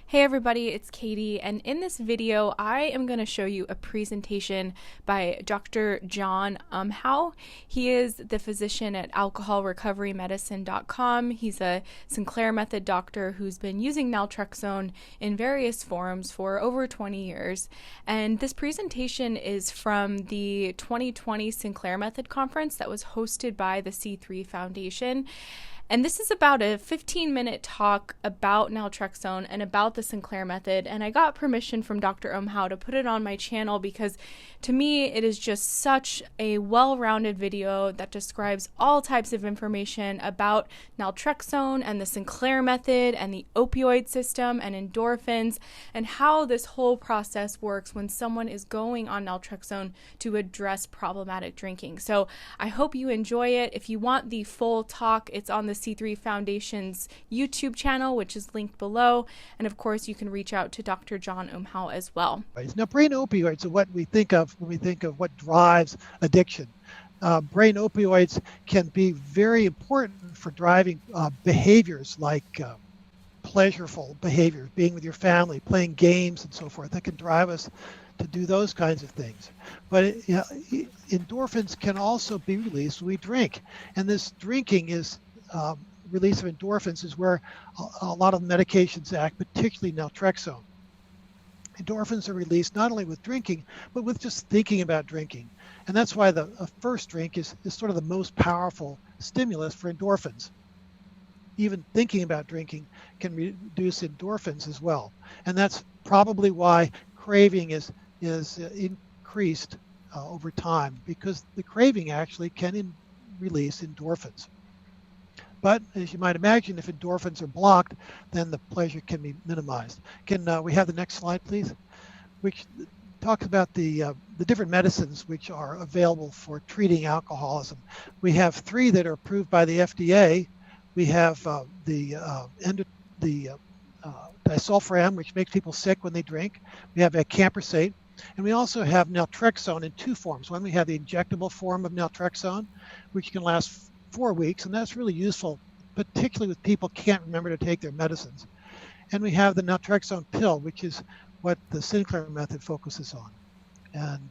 Hey everybody, it's Katie, and in this video, I am going to show you a presentation by Dr. John Umhow. He is the physician at alcoholrecoverymedicine.com. He's a Sinclair Method doctor who's been using naltrexone in various forms for over 20 years. And this presentation is from the 2020 Sinclair Method conference that was hosted by the C3 Foundation. And this is about a 15-minute talk about naltrexone and about the Sinclair method. And I got permission from Dr. Umhow to put it on my channel because to me it is just such a well-rounded video that describes all types of information about naltrexone and the Sinclair method and the opioid system and endorphins and how this whole process works when someone is going on naltrexone to address problematic drinking. So I hope you enjoy it. If you want the full talk, it's on the C3 Foundation's YouTube channel, which is linked below. And of course, you can reach out to Dr. John Umhow as well. Now, brain opioids are what we think of when we think of what drives addiction. Brain opioids can be very important for driving behaviors like pleasureful behaviors, being with your family, playing games and so forth. That can drive us to do those kinds of things. But endorphins can also be released when we drink. And this drinking is release of endorphins is where a lot of medications act, particularly naltrexone. Endorphins are released not only with drinking, but with just thinking about drinking. And that's why the first drink is sort of the most powerful stimulus for endorphins. Even thinking about drinking can reduce endorphins as well. And that's probably why craving is increased over time, because the craving actually can release endorphins. But as you might imagine, if endorphins are blocked, then the pleasure can be minimized. Can we have the next slide, please? Which talks about the different medicines which are available for treating alcoholism. We have 3 that are approved by the FDA. We have the disulfiram, which makes people sick when they drink. We have acamprosate. And we also have naltrexone in 2 forms. One, we have the injectable form of naltrexone, which can last 4 weeks, and that's really useful, particularly with people who can't remember to take their medicines. And we have the naltrexone pill, which is what the Sinclair method focuses on. And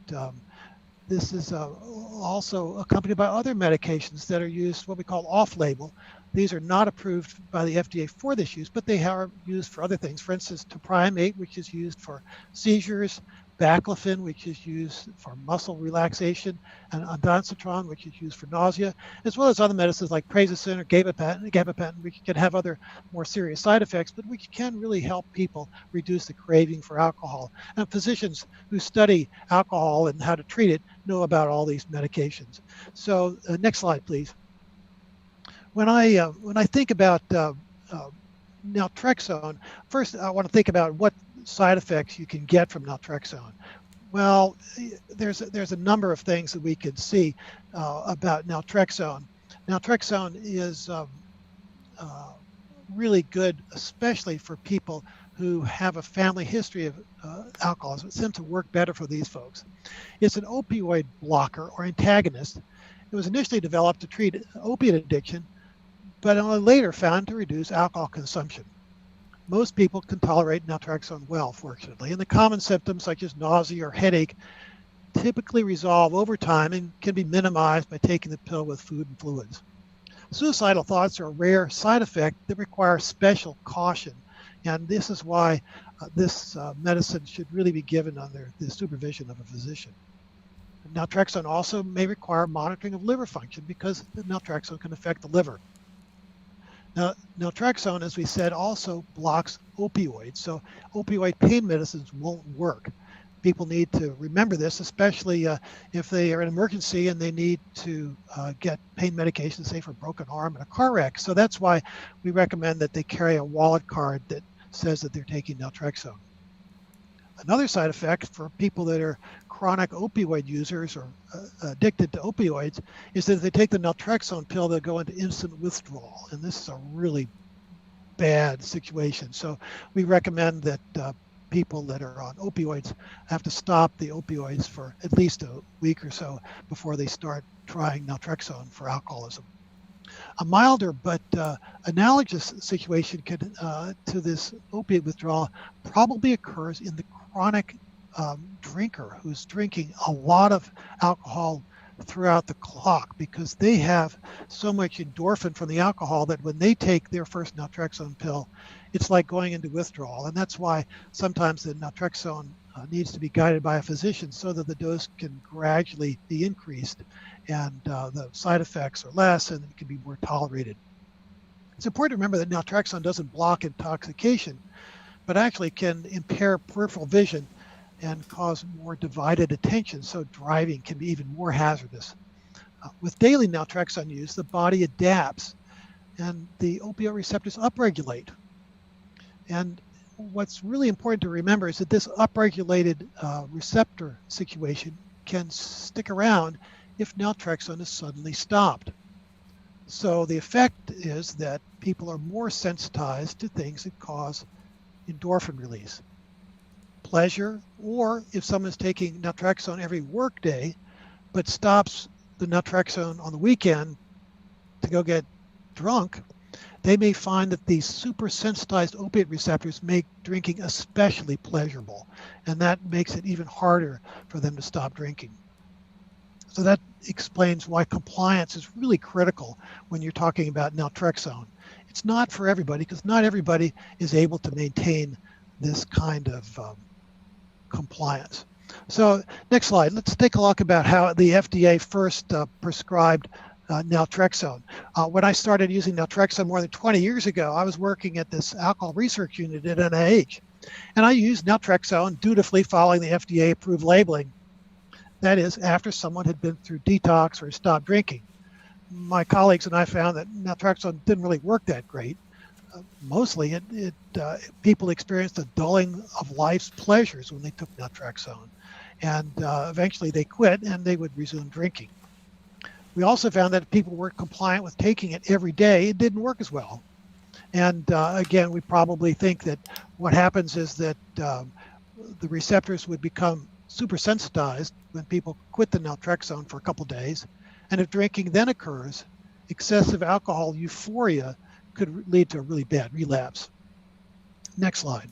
this is also accompanied by other medications that are used, what we call off-label. These are not approved by the FDA for this use, but they are used for other things. For instance, topiramate, which is used for seizures, baclofen, which is used for muscle relaxation, and ondansetron, which is used for nausea, as well as other medicines like prazosin or gabapentin, which can have other more serious side effects, but which can really help people reduce the craving for alcohol. And physicians who study alcohol and how to treat it know about all these medications. So next slide, please. When I think about naltrexone, first I want to think about what side effects you can get from naltrexone. Well, there's a number of things that we can see about naltrexone. Naltrexone is really good, especially for people who have a family history of alcoholism. It seems to work better for these folks. It's an opioid blocker or antagonist. It was initially developed to treat opiate addiction, but only later found to reduce alcohol consumption. Most people can tolerate naltrexone well, fortunately, and the common symptoms such as nausea or headache typically resolve over time and can be minimized by taking the pill with food and fluids. Suicidal thoughts are a rare side effect that require special caution, and this is why this medicine should really be given under the supervision of a physician. Naltrexone also may require monitoring of liver function because the naltrexone can affect the liver. Now, naltrexone, as we said, also blocks opioids, so opioid pain medicines won't work. People need to remember this, especially if they are in an emergency and they need to get pain medication, say for a broken arm in a car wreck. So that's why we recommend that they carry a wallet card that says that they're taking naltrexone. Another side effect for people that are chronic opioid users or addicted to opioids is that if they take the naltrexone pill, they'll go into instant withdrawal. And this is a really bad situation. So we recommend that people that are on opioids have to stop the opioids for at least a week or so before they start trying naltrexone for alcoholism. A milder but analogous situation to this opiate withdrawal probably occurs in the chronic drinker who's drinking a lot of alcohol throughout the clock, because they have so much endorphin from the alcohol that when they take their first naltrexone pill, it's like going into withdrawal. And that's why sometimes the naltrexone needs to be guided by a physician so that the dose can gradually be increased and the side effects are less and it can be more tolerated. It's important to remember that naltrexone doesn't block intoxication, but actually can impair peripheral vision and cause more divided attention, so driving can be even more hazardous. With daily naltrexone use, the body adapts and the opioid receptors upregulate. And what's really important to remember is that this upregulated receptor situation can stick around if naltrexone is suddenly stopped. So the effect is that people are more sensitized to things that cause endorphin release. Pleasure, or if someone's taking naltrexone every workday but stops the naltrexone on the weekend to go get drunk, they may find that these super sensitized opiate receptors make drinking especially pleasurable, and that makes it even harder for them to stop drinking. So that explains why compliance is really critical when you're talking about naltrexone. It's not for everybody, because not everybody is able to maintain this kind of compliance. So next slide, let's take a look about how the FDA first prescribed naltrexone. When I started using naltrexone more than 20 years ago, I was working at this alcohol research unit at NIH, and I used naltrexone dutifully following the FDA approved labeling. That is, after someone had been through detox or stopped drinking. My colleagues and I found that naltrexone didn't really work that great. Mostly, people experienced a dulling of life's pleasures when they took naltrexone, and eventually they quit and they would resume drinking. We also found that if people weren't compliant with taking it every day, it didn't work as well. And again, we probably think that what happens is that the receptors would become super sensitized when people quit the naltrexone for a couple days, and if drinking then occurs, excessive alcohol euphoria could lead to a really bad relapse. Next slide.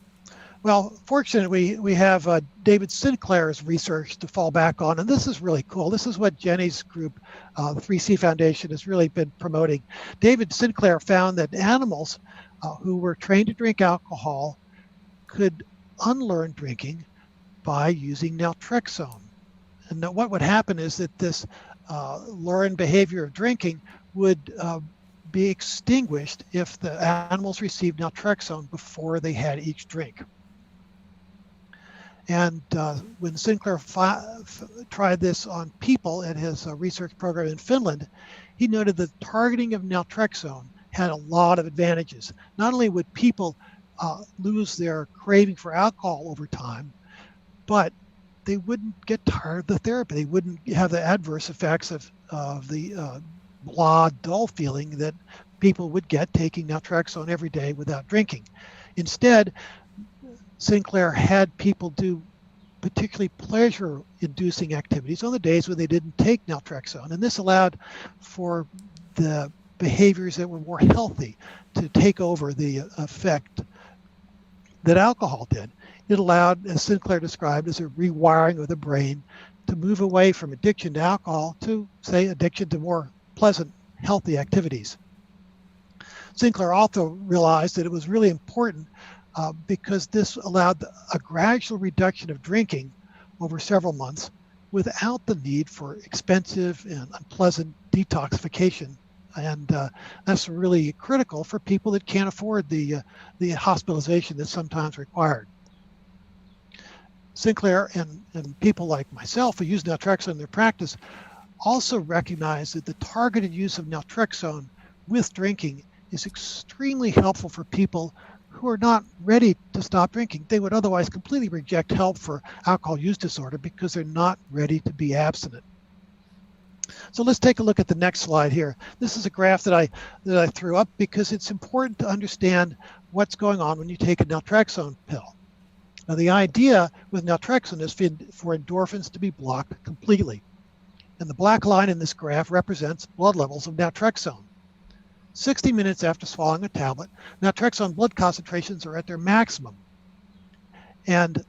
Well, fortunately, we have David Sinclair's research to fall back on, and this is really cool. This is what Jenny's group, the 3C Foundation, has really been promoting. David Sinclair found that animals who were trained to drink alcohol could unlearn drinking by using naltrexone. And what would happen is that this learned behavior of drinking would be extinguished if the animals received naltrexone before they had each drink. And when Sinclair tried this on people at his research program in Finland, he noted that targeting of naltrexone had a lot of advantages. Not only would people lose their craving for alcohol over time, but they wouldn't get tired of the therapy. They wouldn't have the adverse effects of the blah, dull feeling that people would get taking naltrexone every day without drinking. Instead, Sinclair had people do particularly pleasure-inducing activities on the days when they didn't take naltrexone, and this allowed for the behaviors that were more healthy to take over the effect that alcohol did. It allowed, as Sinclair described, as a rewiring of the brain to move away from addiction to alcohol to, say, addiction to more pleasant, healthy activities. Sinclair also realized that it was really important because this allowed a gradual reduction of drinking over several months without the need for expensive and unpleasant detoxification. And that's really critical for people that can't afford the hospitalization that's sometimes required. Sinclair and people like myself who use naltrexone in their practice also recognize that the targeted use of naltrexone with drinking is extremely helpful for people who are not ready to stop drinking. They would otherwise completely reject help for alcohol use disorder because they're not ready to be abstinent. So let's take a look at the next slide here. This is a graph that I threw up because it's important to understand what's going on when you take a naltrexone pill. Now, the idea with naltrexone is for endorphins to be blocked completely. And the black line in this graph represents blood levels of naltrexone. 60 minutes after swallowing a tablet, naltrexone blood concentrations are at their maximum. And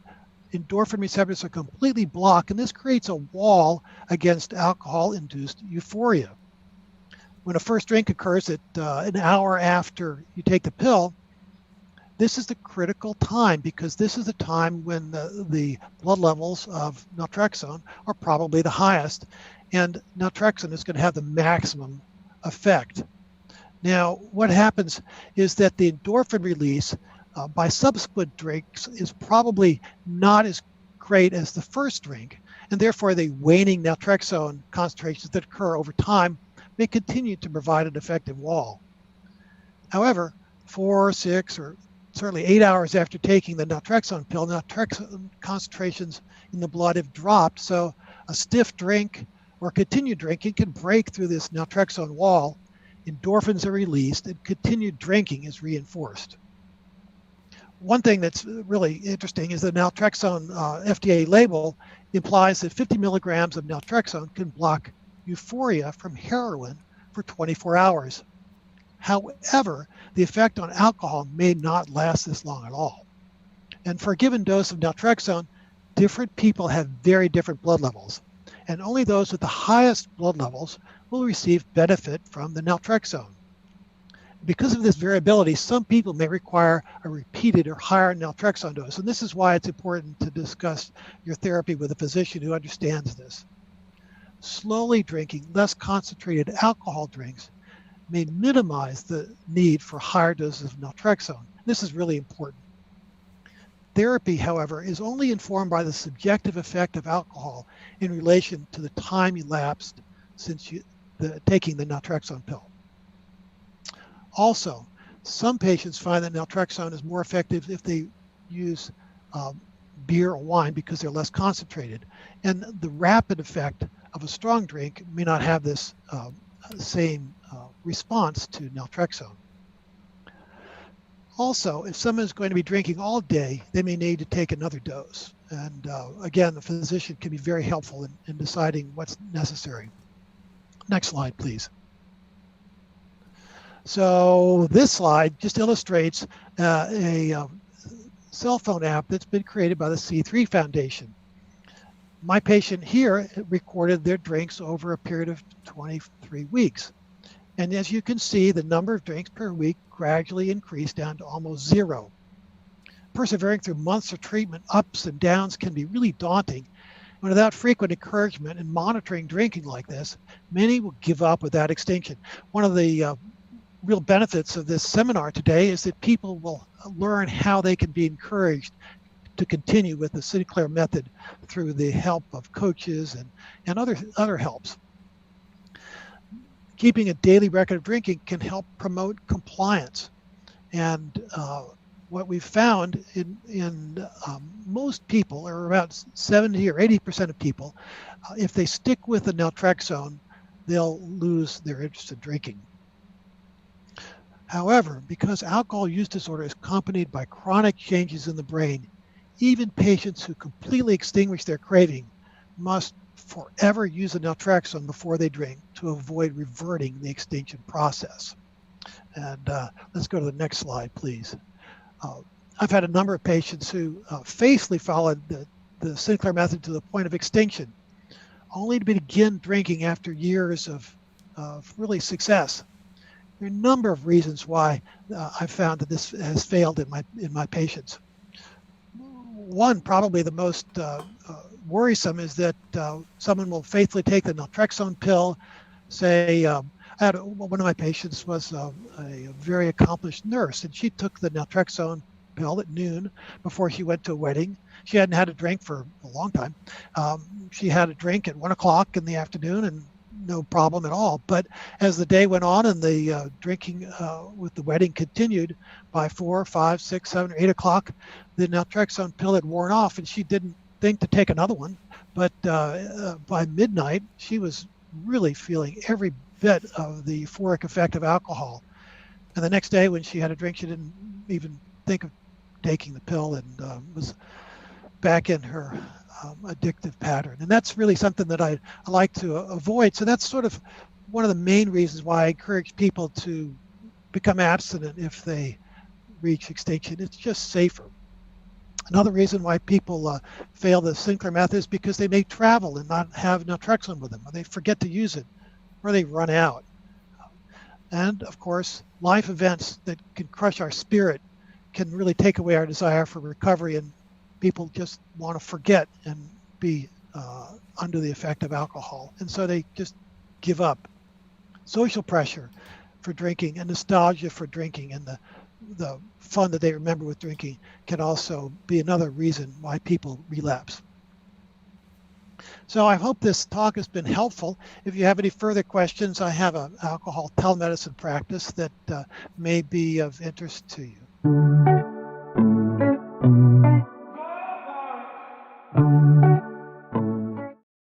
endorphin receptors are completely blocked, and this creates a wall against alcohol-induced euphoria. When a first drink occurs at an hour after you take the pill, this is the critical time because this is the time when the blood levels of naltrexone are probably the highest, and naltrexone is going to have the maximum effect. Now, what happens is that the endorphin release by subsequent drinks is probably not as great as the first drink, and therefore the waning naltrexone concentrations that occur over time may continue to provide an effective wall. However, 4, 6, or certainly 8 hours after taking the naltrexone pill, naltrexone concentrations in the blood have dropped, so a stiff drink or continued drinking can break through this naltrexone wall, endorphins are released, and continued drinking is reinforced. One thing that's really interesting is the naltrexone FDA label implies that 50 milligrams of naltrexone can block euphoria from heroin for 24 hours. However, the effect on alcohol may not last this long at all. And for a given dose of naltrexone, different people have very different blood levels, and only those with the highest blood levels will receive benefit from the naltrexone. Because of this variability, some people may require a repeated or higher naltrexone dose, and this is why it's important to discuss your therapy with a physician who understands this. Slowly drinking less concentrated alcohol drinks may minimize the need for higher doses of naltrexone. This is really important. Therapy, however, is only informed by the subjective effect of alcohol in relation to the time elapsed since taking the naltrexone pill. Also, some patients find that naltrexone is more effective if they use beer or wine because they're less concentrated. And the rapid effect of a strong drink may not have this same response to naltrexone. Also, if someone is going to be drinking all day, they may need to take another dose. And again, the physician can be very helpful in deciding what's necessary. Next slide, please. So this slide just illustrates a cell phone app that's been created by the C3 Foundation. My patient here recorded their drinks over a period of 23 weeks. And as you can see, the number of drinks per week gradually increased down to almost zero. Persevering through months of treatment, ups and downs can be really daunting. And without frequent encouragement and monitoring drinking like this, many will give up without extinction. One of the real benefits of this seminar today is that people will learn how they can be encouraged to continue with the Sinclair Method through the help of coaches and other helps. Keeping a daily record of drinking can help promote compliance. And what we've found in most people, or about 70 or 80% of people, if they stick with the naltrexone, they'll lose their interest in drinking. However, because alcohol use disorder is accompanied by chronic changes in the brain, even patients who completely extinguish their craving must forever use a naltrexone before they drink to avoid reverting the extinction process. And let's go to the next slide, please. I've had a number of patients who faithfully followed the Sinclair Method to the point of extinction, only to begin drinking after years of really success. There are a number of reasons why I've found that this has failed in my patients. One, probably the most worrisome, is that someone will faithfully take the naltrexone pill. Say, one of my patients was a very accomplished nurse, and she took the naltrexone pill at noon before she went to a wedding. She hadn't had a drink for a long time. She had a drink at 1 o'clock in the afternoon, and no problem at all. But as the day went on and the drinking with the wedding continued, by 4, 5, 6, 7, or 8 o'clock, the naltrexone pill had worn off, and she didn't think to take another one. But by midnight, she was really feeling every bit of the euphoric effect of alcohol. And the next day when she had a drink, she didn't even think of taking the pill and was back in her addictive pattern. And that's really something that I like to avoid. So that's sort of one of the main reasons why I encourage people to become abstinent if they reach extinction. It's just safer. Another reason why people fail the Sinclair method is because they may travel and not have naltrexone with them, or they forget to use it, or they run out. And of course, life events that can crush our spirit can really take away our desire for recovery, and people just want to forget and be under the effect of alcohol. And so they just give up. Social pressure for drinking and nostalgia for drinking and the fun that they remember with drinking can also be another reason why people relapse. So I hope this talk has been helpful. If you have any further questions, I have an alcohol telemedicine practice that may be of interest to you.